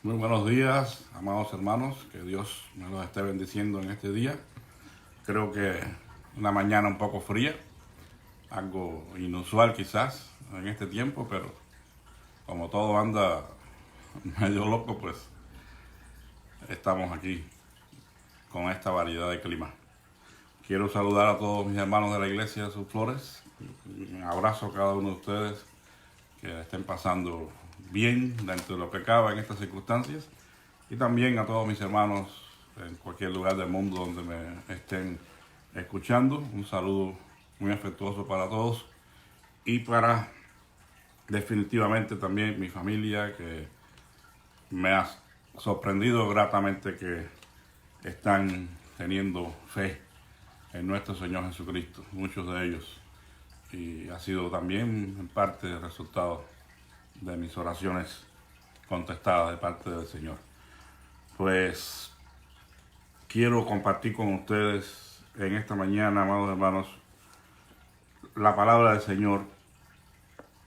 Muy buenos días, amados hermanos, que Dios me los esté bendiciendo en este día. Creo que una mañana un poco fría, algo inusual quizás en este tiempo, pero como todo anda medio loco, pues estamos aquí con esta variedad de clima. Quiero saludar a todos mis hermanos de la iglesia de Sus Flores. Un abrazo a cada uno de ustedes, que estén pasando bien dentro de lo que cabe en estas circunstancias, y también a todos mis hermanos en cualquier lugar del mundo donde me estén escuchando. Un saludo muy afectuoso para todos y para definitivamente también mi familia, que me ha sorprendido gratamente que están teniendo fe en nuestro Señor Jesucristo, muchos de ellos, y ha sido también en parte el resultado de mis oraciones contestadas de parte del Señor. Pues quiero compartir con ustedes en esta mañana, amados hermanos, la palabra del Señor.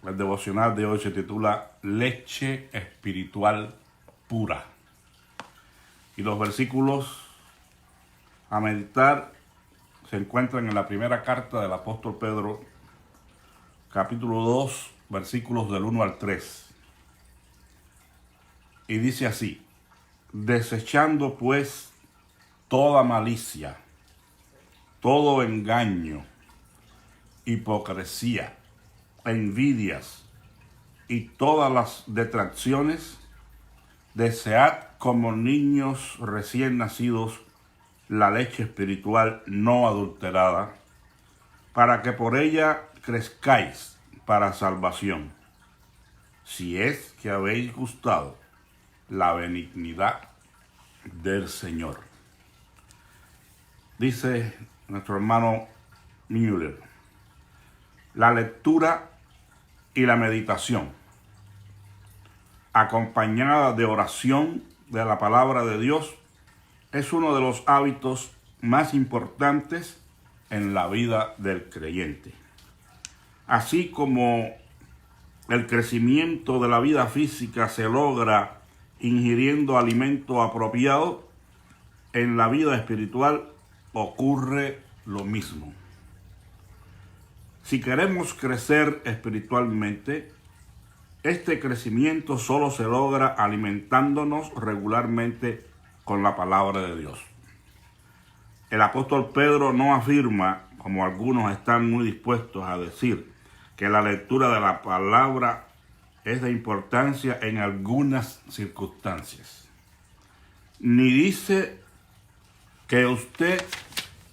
El devocional de hoy se titula Leche Espiritual Pura. Y los versículos a meditar se encuentran en la primera carta del apóstol Pedro, capítulo 2, versículos del 1 al 3. Y dice así: desechando pues toda malicia, todo engaño, hipocresía, envidias y todas las detracciones, desead como niños recién nacidos la leche espiritual no adulterada, para que por ella crezcáis para salvación, si es que habéis gustado la benignidad del Señor. Dice nuestro hermano Müller: la lectura y la meditación, acompañada de oración de la palabra de Dios, es uno de los hábitos más importantes en la vida del creyente. Así como el crecimiento de la vida física se logra ingiriendo alimento apropiado, en la vida espiritual ocurre lo mismo. Si queremos crecer espiritualmente, este crecimiento solo se logra alimentándonos regularmente con la palabra de Dios. El apóstol Pedro no afirma, como algunos están muy dispuestos a decir, que la lectura de la palabra es de importancia en algunas circunstancias. Ni dice que usted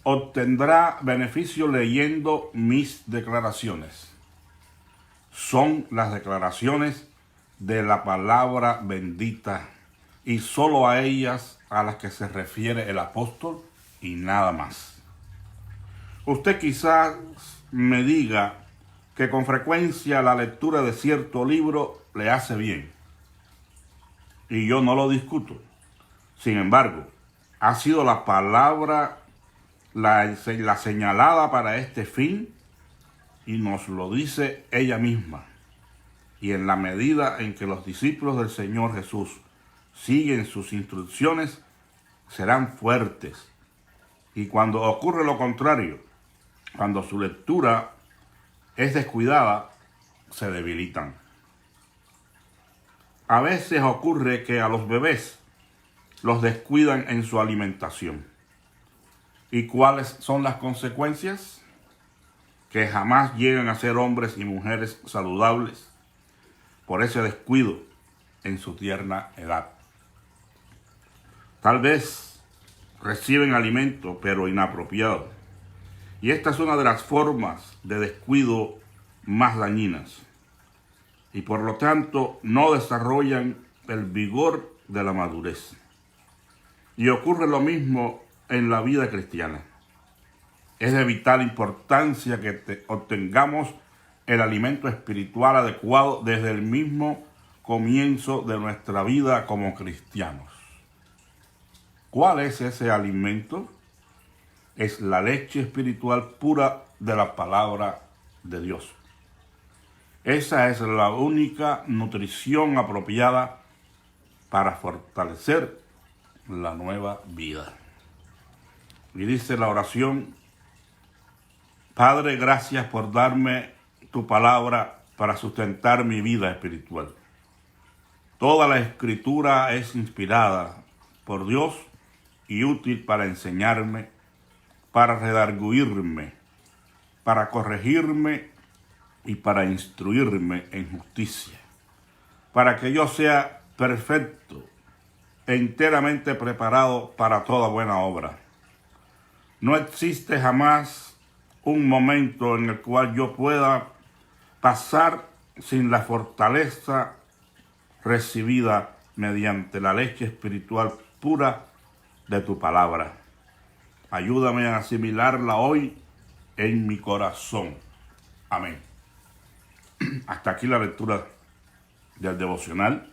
obtendrá beneficio leyendo mis declaraciones. Son las declaraciones de la palabra bendita, y solo a ellas a las que se refiere el apóstol y nada más. Usted quizás me diga que con frecuencia la lectura de cierto libro le hace bien, y yo no lo discuto. Sin embargo, ha sido la palabra la señalada para este fin, y nos lo dice ella misma. Y en la medida en que los discípulos del Señor Jesús siguen sus instrucciones, serán fuertes. Y cuando ocurre lo contrario, cuando su lectura es descuidada, se debilitan. A veces ocurre que a los bebés los descuidan en su alimentación. ¿Y cuáles son las consecuencias? Que jamás llegan a ser hombres y mujeres saludables por ese descuido en su tierna edad. Tal vez reciben alimento, pero inapropiado. Y esta es una de las formas de descuido más dañinas. Y por lo tanto no desarrollan el vigor de la madurez. Y ocurre lo mismo en la vida cristiana. Es de vital importancia que obtengamos el alimento espiritual adecuado desde el mismo comienzo de nuestra vida como cristianos. ¿Cuál es ese alimento? Es la leche espiritual pura de la palabra de Dios. Esa es la única nutrición apropiada para fortalecer la nueva vida. Y dice la oración: Padre, gracias por darme tu palabra para sustentar mi vida espiritual. Toda la escritura es inspirada por Dios y útil para enseñarme, para redarguirme, para corregirme y para instruirme en justicia, para que yo sea perfecto e enteramente preparado para toda buena obra. No existe jamás un momento en el cual yo pueda pasar sin la fortaleza recibida mediante la leche espiritual pura de tu palabra. Ayúdame a asimilarla hoy en mi corazón. Amén. Hasta aquí la lectura del devocional.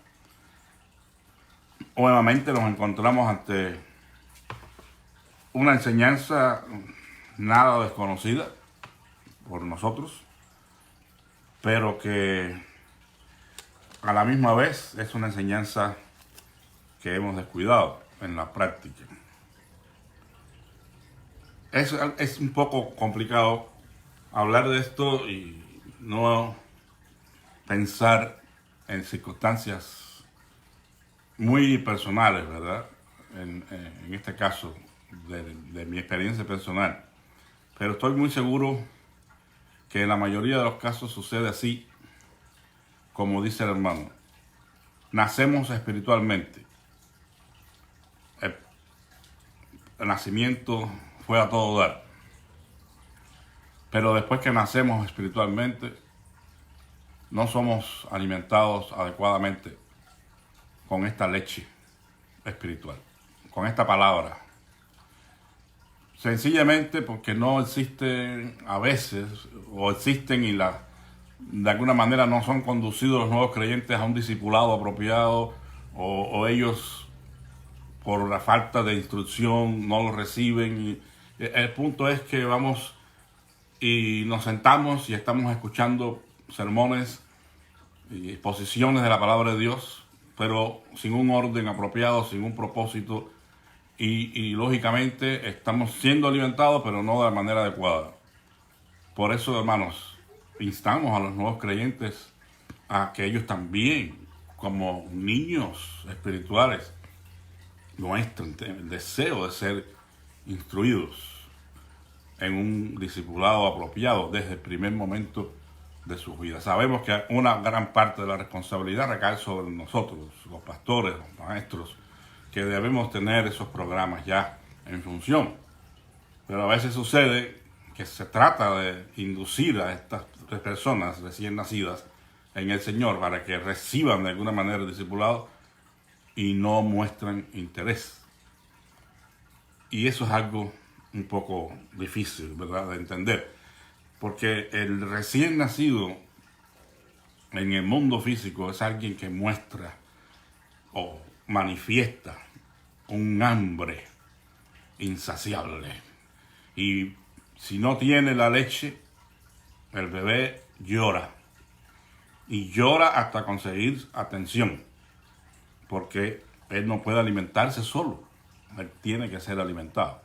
Nuevamente nos encontramos ante una enseñanza nada desconocida por nosotros, pero que a la misma vez es una enseñanza que hemos descuidado en la práctica. Es un poco complicado hablar de esto y no pensar en circunstancias muy personales, ¿verdad? En este caso, de mi experiencia personal. Pero estoy muy seguro que en la mayoría de los casos sucede así, como dice el hermano. Nacemos espiritualmente. El nacimiento fue a todo dar. Pero después que nacemos espiritualmente, no somos alimentados adecuadamente con esta leche espiritual, con esta palabra. Sencillamente porque no existen a veces, o existen y de alguna manera no son conducidos los nuevos creyentes a un discipulado apropiado, o ellos por la falta de instrucción no lo reciben. Y el punto es que vamos y nos sentamos y estamos escuchando sermones y exposiciones de la palabra de Dios, pero sin un orden apropiado, sin un propósito, y lógicamente estamos siendo alimentados, pero no de la manera adecuada. Por eso, hermanos, instamos a los nuevos creyentes a que ellos también, como niños espirituales, muestren el deseo de ser instruidos en un discipulado apropiado desde el primer momento de sus vidas. Sabemos que una gran parte de la responsabilidad recae sobre nosotros, los pastores, los maestros, que debemos tener esos programas ya en función. Pero a veces sucede que se trata de inducir a estas personas recién nacidas en el Señor para que reciban de alguna manera el discipulado y no muestran interés. Y eso es algo un poco difícil, ¿verdad?, de entender. Porque el recién nacido en el mundo físico es alguien que muestra o manifiesta un hambre insaciable. Y si no tiene la leche, el bebé llora. Y llora hasta conseguir atención. Porque él no puede alimentarse solo. Él tiene que ser alimentado.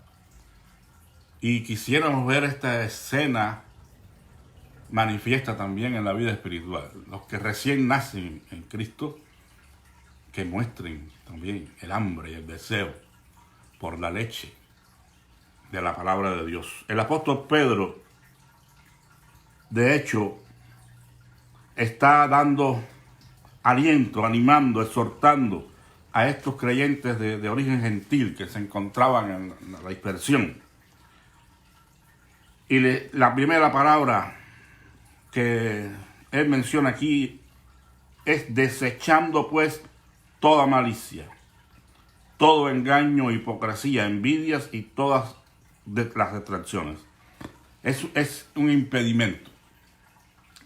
Y quisiéramos ver esta escena manifiesta también en la vida espiritual. Los que recién nacen en Cristo, que muestren también el hambre y el deseo por la leche de la palabra de Dios. El apóstol Pedro, de hecho, está dando aliento, animando, exhortando a estos creyentes de origen gentil que se encontraban en la dispersión. Y la primera palabra que él menciona aquí es: desechando pues toda malicia, todo engaño, hipocresía, envidias y todas las detracciones. Es un impedimento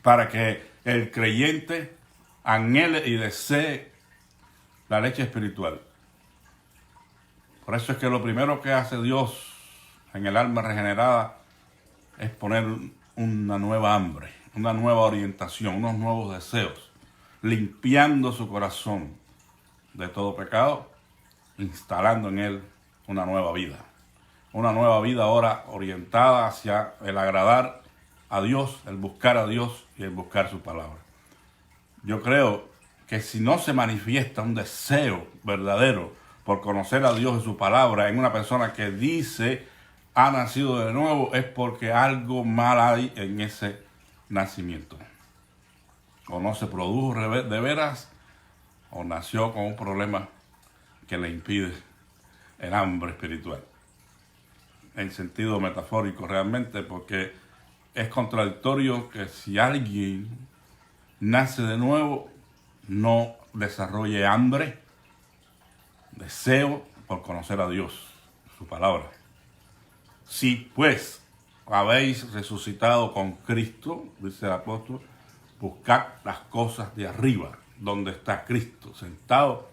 para que el creyente anhele y desee la leche espiritual. Por eso es que lo primero que hace Dios en el alma regenerada es poner una nueva hambre, una nueva orientación, unos nuevos deseos, limpiando su corazón de todo pecado, instalando en él una nueva vida. Una nueva vida ahora orientada hacia el agradar a Dios, el buscar a Dios y el buscar su palabra. Yo creo que si no se manifiesta un deseo verdadero por conocer a Dios y su palabra en una persona que dice ha nacido de nuevo, es porque algo mal hay en ese nacimiento. O no se produjo de veras, o nació con un problema que le impide el hambre espiritual. En sentido metafórico realmente, porque es contradictorio que si alguien nace de nuevo, no desarrolle hambre, deseo por conocer a Dios, su palabra. Si pues habéis resucitado con Cristo, dice el apóstol, buscad las cosas de arriba, donde está Cristo, sentado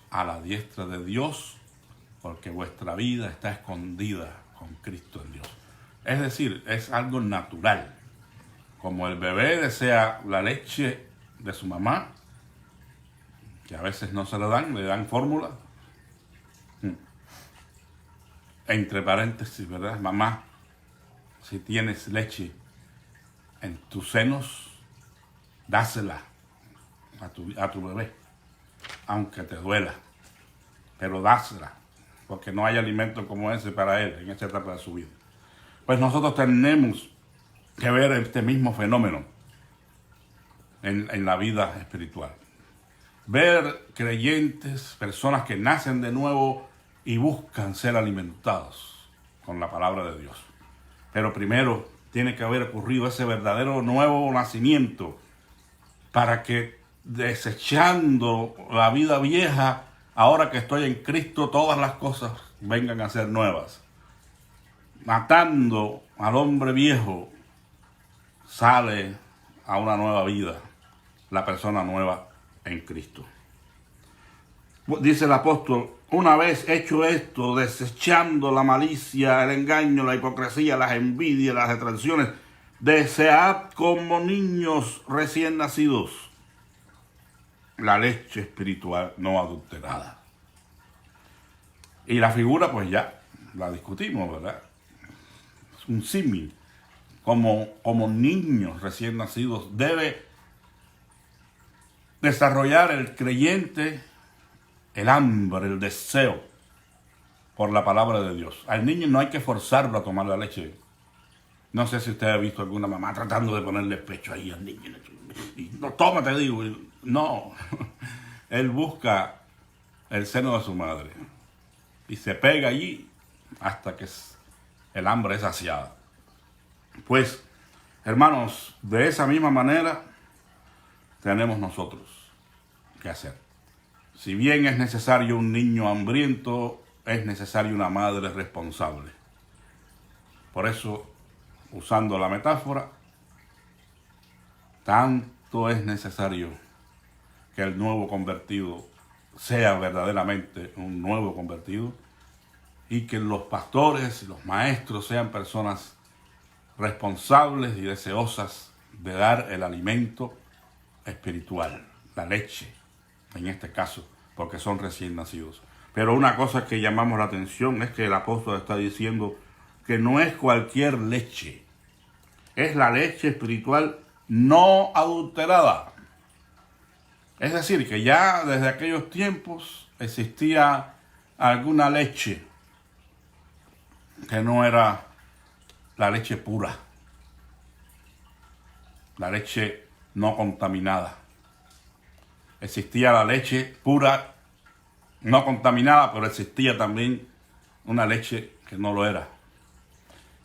a la diestra de Dios, porque vuestra vida está escondida con Cristo en Dios. Es decir, es algo natural. Como el bebé desea la leche de su mamá, que a veces no se le dan fórmula. Entre paréntesis, ¿verdad? Mamá, si tienes leche en tus senos, dásela a tu bebé, aunque te duela, pero dásela, porque no hay alimento como ese para él en esta etapa de su vida. Pues nosotros tenemos que ver este mismo fenómeno en la vida espiritual. Ver creyentes, personas que nacen de nuevo y buscan ser alimentados con la palabra de Dios. Pero primero tiene que haber ocurrido ese verdadero nuevo nacimiento para que, desechando la vida vieja, ahora que estoy en Cristo, todas las cosas vengan a ser nuevas. Matando al hombre viejo, sale a una nueva vida la persona nueva en Cristo. Dice el apóstol, una vez hecho esto, desechando la malicia, el engaño, la hipocresía, las envidias, las retracciones, desead como niños recién nacidos la leche espiritual no adulterada. Y la figura, pues ya la discutimos, ¿verdad? Es un símil. Como niños recién nacidos debe desarrollar el creyente el hambre, el deseo por la palabra de Dios. Al niño no hay que forzarlo a tomar la leche. No sé si usted ha visto alguna mamá tratando de ponerle pecho ahí al niño. Y no, toma, te digo. No. Él busca el seno de su madre y se pega allí hasta que el hambre es saciada. Pues, hermanos, de esa misma manera tenemos nosotros que hacer. Si bien es necesario un niño hambriento, es necesario una madre responsable. Por eso, usando la metáfora, tanto es necesario que el nuevo convertido sea verdaderamente un nuevo convertido y que los pastores y los maestros sean personas responsables y deseosas de dar el alimento espiritual, la leche, en este caso, porque son recién nacidos. Pero una cosa que llamamos la atención es que el apóstol está diciendo que no es cualquier leche, es la leche espiritual no adulterada. Es decir, que ya desde aquellos tiempos existía alguna leche que no era la leche pura, la leche no contaminada. Existía la leche pura, no contaminada, pero existía también una leche que no lo era.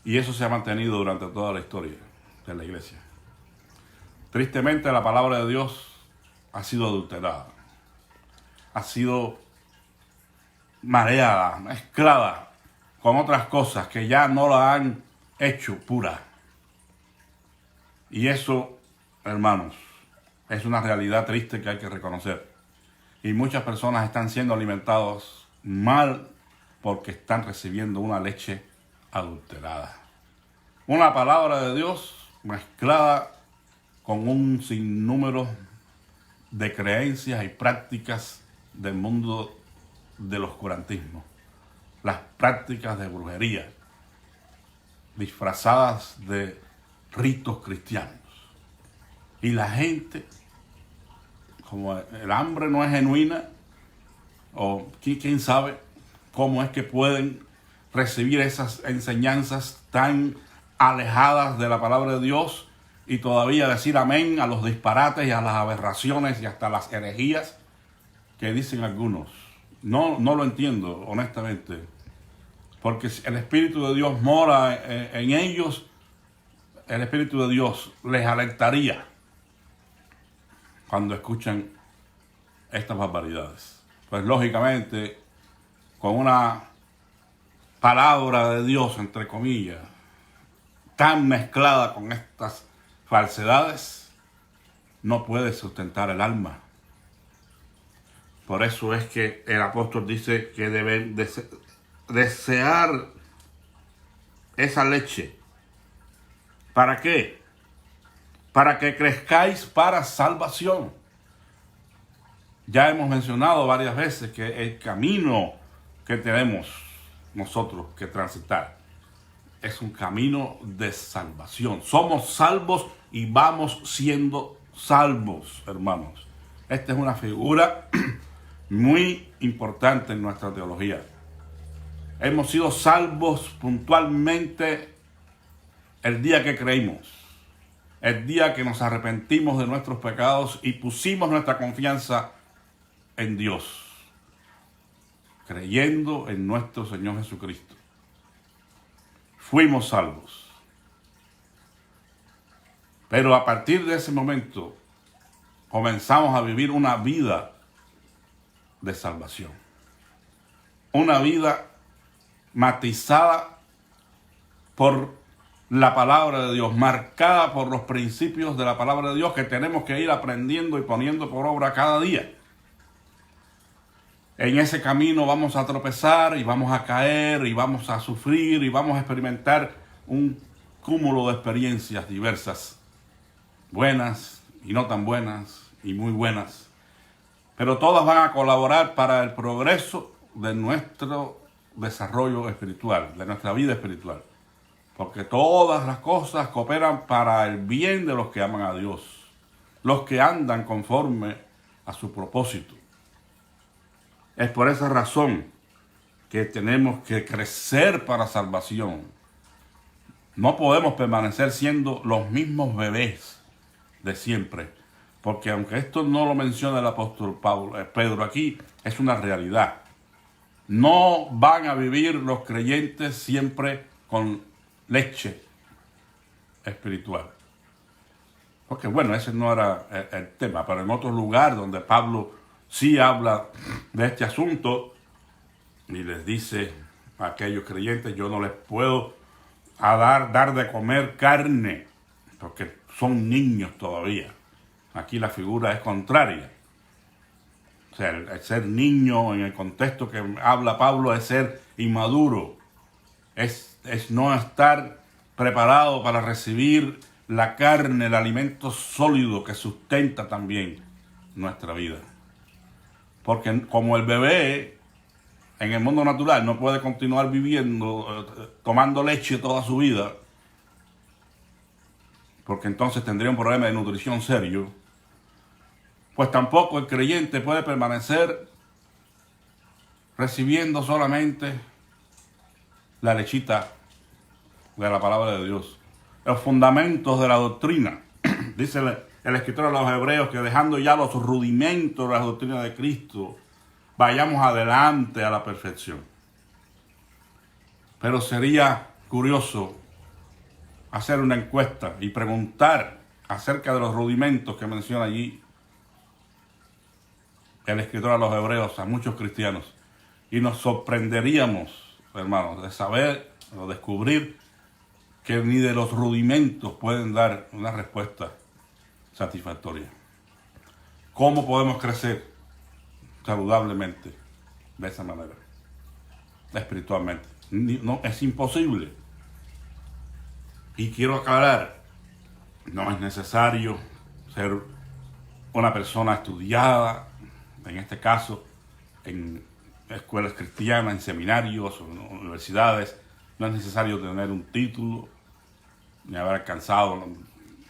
Y eso se ha mantenido durante toda la historia de la iglesia. Tristemente, la palabra de Dios ha sido adulterada, ha sido mareada, mezclada con otras cosas que ya no la han hecho pura. Y eso, hermanos, es una realidad triste que hay que reconocer. Y muchas personas están siendo alimentados mal porque están recibiendo una leche adulterada. Una palabra de Dios mezclada con un sinnúmero de creencias y prácticas del mundo del oscurantismo, las prácticas de brujería, disfrazadas de ritos cristianos. Y la gente, como el hambre no es genuina, o quién sabe cómo es que pueden recibir esas enseñanzas tan alejadas de la palabra de Dios y todavía decir amén a los disparates y a las aberraciones y hasta las herejías que dicen algunos. No lo entiendo, honestamente, porque el Espíritu de Dios mora en ellos. El Espíritu de Dios les alertaría cuando escuchan estas barbaridades. Pues lógicamente, con una palabra de Dios, entre comillas, tan mezclada con estas falsedades, no puede sustentar el alma. Por eso es que el apóstol dice que deben desear esa leche. ¿Para qué? Para que crezcáis para salvación. Ya hemos mencionado varias veces que el camino que tenemos nosotros que transitar es un camino de salvación. Somos salvos y vamos siendo salvos, hermanos. Esta es una figura muy importante en nuestra teología. Hemos sido salvos puntualmente el día que creímos, el día que nos arrepentimos de nuestros pecados y pusimos nuestra confianza en Dios, creyendo en nuestro Señor Jesucristo. Fuimos salvos. Pero a partir de ese momento comenzamos a vivir una vida de salvación. Una vida matizada por la palabra de Dios, marcada por los principios de la palabra de Dios que tenemos que ir aprendiendo y poniendo por obra cada día. En ese camino vamos a tropezar y vamos a caer y vamos a sufrir y vamos a experimentar un cúmulo de experiencias diversas, buenas y no tan buenas y muy buenas, pero todas van a colaborar para el progreso de nuestro desarrollo espiritual, de nuestra vida espiritual, porque todas las cosas cooperan para el bien de los que aman a Dios, los que andan conforme a su propósito. Es por esa razón que tenemos que crecer para salvación. No podemos permanecer siendo los mismos bebés de siempre, porque aunque esto no lo menciona el apóstol Pedro aquí, es una realidad. No van a vivir los creyentes siempre con leche espiritual. Porque bueno, ese no era el tema, pero en otro lugar donde Pablo sí habla de este asunto y les dice a aquellos creyentes: yo no les puedo dar de comer carne porque son niños todavía. Aquí la figura es contraria. O sea, el ser niño en el contexto que habla Pablo es ser inmaduro, es no estar preparado para recibir la carne, el alimento sólido que sustenta también nuestra vida. Porque como el bebé en el mundo natural no puede continuar viviendo, tomando leche toda su vida, porque entonces tendría un problema de nutrición serio, pues tampoco el creyente puede permanecer recibiendo solamente la lechita de la palabra de Dios, los fundamentos de la doctrina. Dice el escritor a los Hebreos que dejando ya los rudimentos de la doctrina de Cristo, vayamos adelante a la perfección. Pero sería curioso hacer una encuesta y preguntar acerca de los rudimentos que menciona allí el escritor a los Hebreos a muchos cristianos, y nos sorprenderíamos, hermanos, de saber o descubrir que ni de los rudimentos pueden dar una respuesta satisfactoria. ¿Cómo podemos crecer saludablemente de esa manera, espiritualmente? No, es imposible. Y quiero aclarar, no es necesario ser una persona estudiada, en este caso, en escuelas cristianas, en seminarios o en universidades. No es necesario tener un título, ni haber alcanzado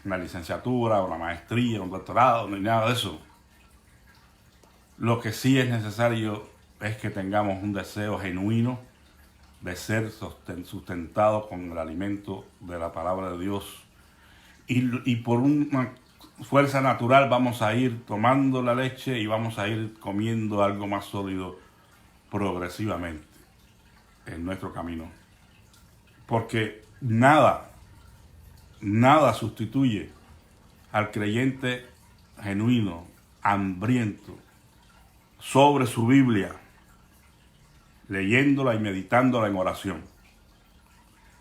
una licenciatura, una maestría, un doctorado, ni nada de eso. Lo que sí es necesario es que tengamos un deseo genuino de ser sustentados con el alimento de la palabra de Dios. Y por una fuerza natural vamos a ir tomando la leche y vamos a ir comiendo algo más sólido progresivamente en nuestro camino. Porque nada sustituye al creyente genuino, hambriento, sobre su Biblia, leyéndola y meditándola en oración.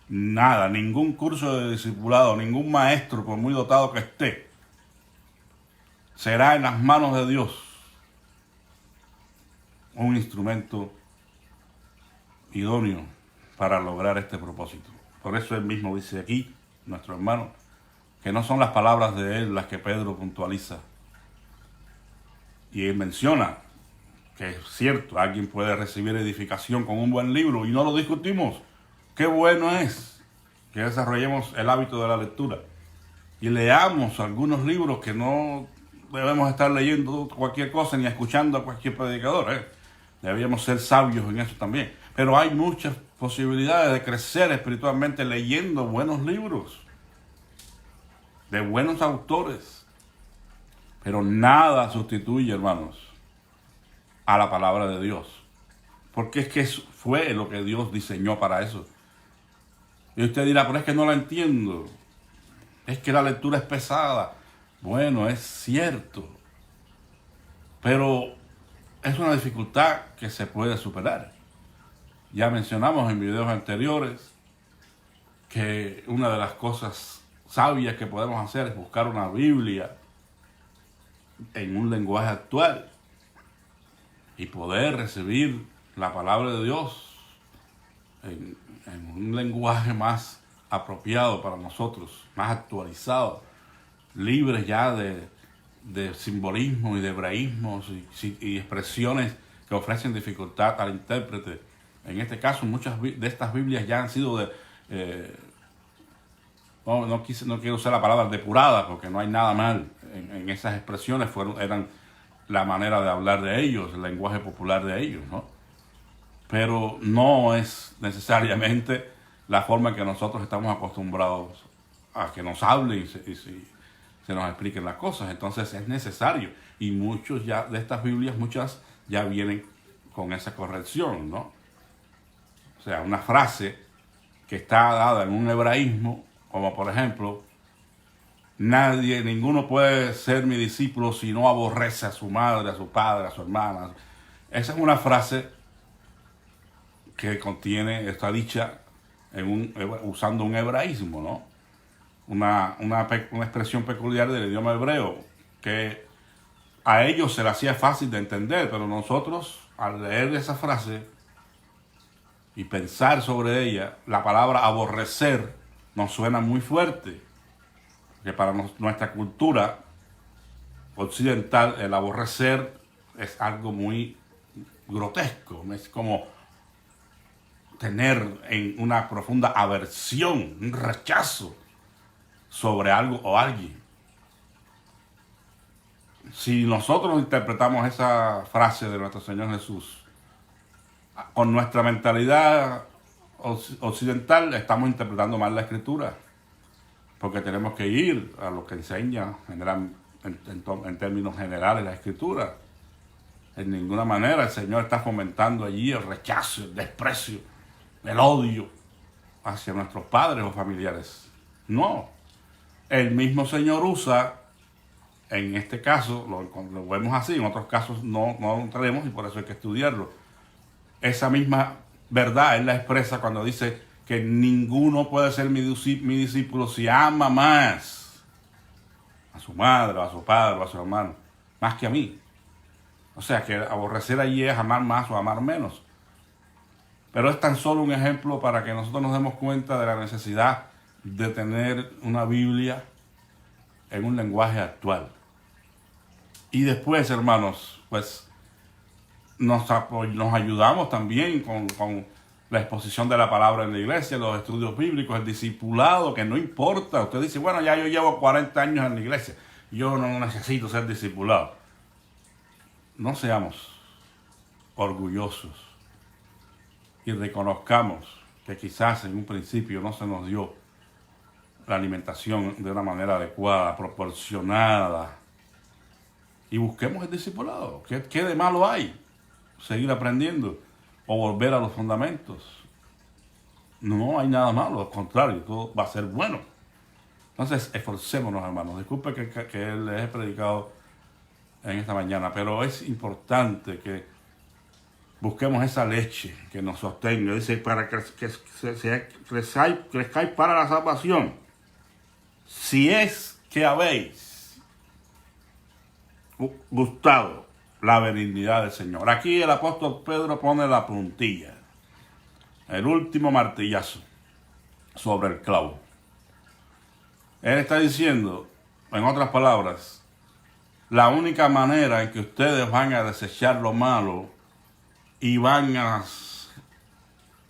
Nada, ningún curso de discipulado, ningún maestro, por muy dotado que esté, será en las manos de Dios un instrumento idóneo para lograr este propósito. Por eso él mismo dice aquí, nuestro hermano, que no son las palabras de él las que Pedro puntualiza. Y él menciona que es cierto, alguien puede recibir edificación con un buen libro y no lo discutimos. Qué bueno es que desarrollemos el hábito de la lectura y leamos algunos libros, que no debemos estar leyendo cualquier cosa ni escuchando a cualquier predicador. Debíamos ser sabios en eso también. Pero hay muchas posibilidades de crecer espiritualmente leyendo buenos libros, de buenos autores. Pero nada sustituye, hermanos, a la palabra de Dios. Porque es que eso fue lo que Dios diseñó para eso. Y usted dirá, pero es que no la entiendo. Es que la lectura es pesada. Bueno, es cierto. Pero es una dificultad que se puede superar. Ya mencionamos en videos anteriores que una de las cosas sabias que podemos hacer es buscar una Biblia en un lenguaje actual y poder recibir la palabra de Dios en un lenguaje más apropiado para nosotros, más actualizado, libres ya de simbolismo y de hebraísmos y expresiones que ofrecen dificultad al intérprete. En este caso, muchas de estas Biblias ya han sido no quiero usar la palabra depurada, porque no hay nada mal en esas expresiones, eran la manera de hablar de ellos, el lenguaje popular de ellos, ¿no? Pero no es necesariamente la forma en que nosotros estamos acostumbrados a que nos hablen y se nos expliquen las cosas. Entonces es necesario, y muchos ya de estas Biblias, muchas ya vienen con esa corrección, ¿no? O sea, una frase que está dada en un hebraísmo, como por ejemplo, ninguno puede ser mi discípulo si no aborrece a su madre, a su padre, a su hermana. Esa es una frase que está dicha usando un hebraísmo, ¿no? Una expresión peculiar del idioma hebreo, que a ellos se le hacía fácil de entender, pero nosotros, al leer esa frase y pensar sobre ella, la palabra aborrecer nos suena muy fuerte, que para nuestra cultura occidental el aborrecer es algo muy grotesco, es como tener en una profunda aversión, un rechazo sobre algo o alguien. Si nosotros interpretamos esa frase de nuestro Señor Jesús con nuestra mentalidad occidental, estamos interpretando mal la Escritura, porque tenemos que ir a lo que enseña en términos generales la Escritura. En ninguna manera el Señor está fomentando allí el rechazo, el desprecio, el odio hacia nuestros padres o familiares. No. El mismo Señor usa, en este caso, lo vemos así, en otros casos no lo entraremos y por eso hay que estudiarlo. Esa misma verdad Él la expresa cuando dice que ninguno puede ser mi discípulo si ama más a su madre, a su padre, a su hermano, más que a mí. O sea que aborrecer allí es amar más o amar menos. Pero es tan solo un ejemplo para que nosotros nos demos cuenta de la necesidad de tener una Biblia en un lenguaje actual. Y después, hermanos, pues nos ayudamos también con la exposición de la palabra en la iglesia, los estudios bíblicos, el discipulado, que no importa. Usted dice, bueno, ya yo llevo 40 años en la iglesia, yo no necesito ser discipulado. No seamos orgullosos y reconozcamos que quizás en un principio no se nos dio la alimentación de una manera adecuada, proporcionada, y busquemos el discipulado. ¿Qué de malo hay? Seguir aprendiendo o volver a los fundamentos. No hay nada malo, al contrario, todo va a ser bueno. Entonces, esforcémonos, hermanos. Disculpe que les he predicado en esta mañana, pero es importante que busquemos esa leche que nos sostenga. Dice, para que crezcáis para la salvación, si es que habéis gustado la benignidad del Señor. Aquí el apóstol Pedro pone la puntilla, el último martillazo sobre el clavo. Él está diciendo, en otras palabras, la única manera en que ustedes van a desechar lo malo y van a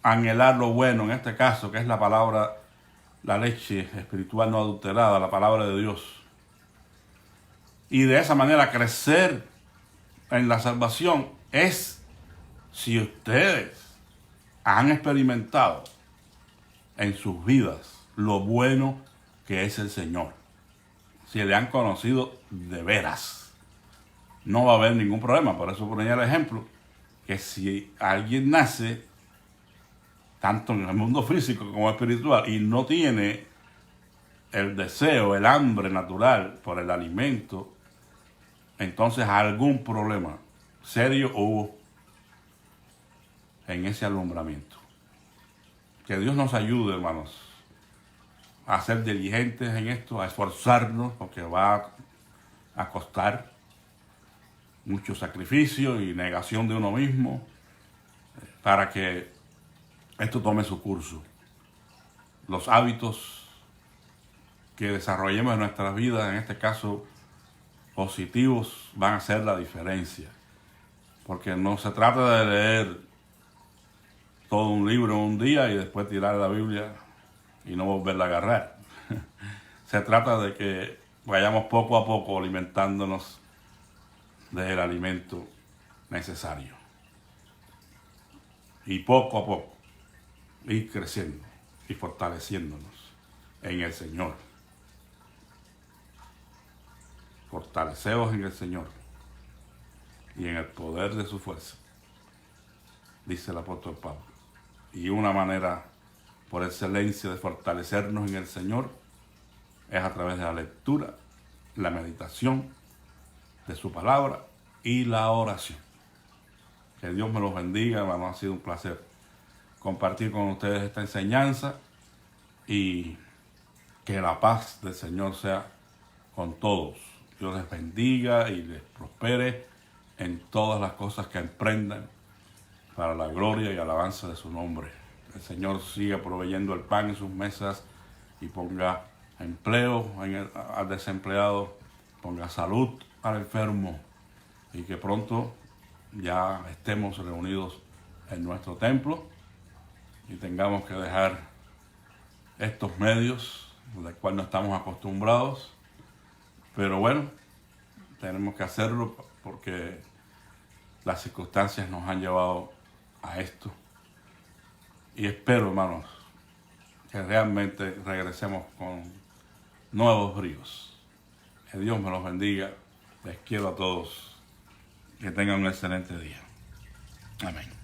anhelar lo bueno, en este caso, que es la palabra, la leche espiritual no adulterada, la palabra de Dios, y de esa manera crecer en la salvación, es si ustedes han experimentado en sus vidas lo bueno que es el Señor. Si le han conocido de veras, no va a haber ningún problema. Por eso ponía el ejemplo que si alguien nace tanto en el mundo físico como espiritual y no tiene el deseo, el hambre natural por el alimento, entonces algún problema serio hubo en ese alumbramiento. Que Dios nos ayude, hermanos, a ser diligentes en esto, a esforzarnos, porque va a costar mucho sacrificio y negación de uno mismo para que esto tome su curso. Los hábitos que desarrollemos en nuestras vidas, en este caso positivos, van a hacer la diferencia. Porque no se trata de leer todo un libro en un día y después tirar la Biblia y no volverla a agarrar. Se trata de que vayamos poco a poco alimentándonos del alimento necesario. Y poco a poco ir creciendo y fortaleciéndonos en el Señor. Fortaleceos en el Señor y en el poder de su fuerza, dice el apóstol Pablo. Y una manera por excelencia de fortalecernos en el Señor es a través de la lectura, la meditación de su palabra y la oración. Que Dios me los bendiga, hermano. Ha sido un placer compartir con ustedes esta enseñanza y que la paz del Señor sea con todos. Dios les bendiga y les prospere en todas las cosas que emprendan para la gloria y alabanza de su nombre. El Señor siga proveyendo el pan en sus mesas y ponga empleo al desempleado, ponga salud al enfermo y que pronto ya estemos reunidos en nuestro templo y tengamos que dejar estos medios de los cuales no estamos acostumbrados. Pero bueno, tenemos que hacerlo porque las circunstancias nos han llevado a esto. Y espero, hermanos, que realmente regresemos con nuevos bríos. Que Dios me los bendiga. Les quiero a todos. Que tengan un excelente día. Amén.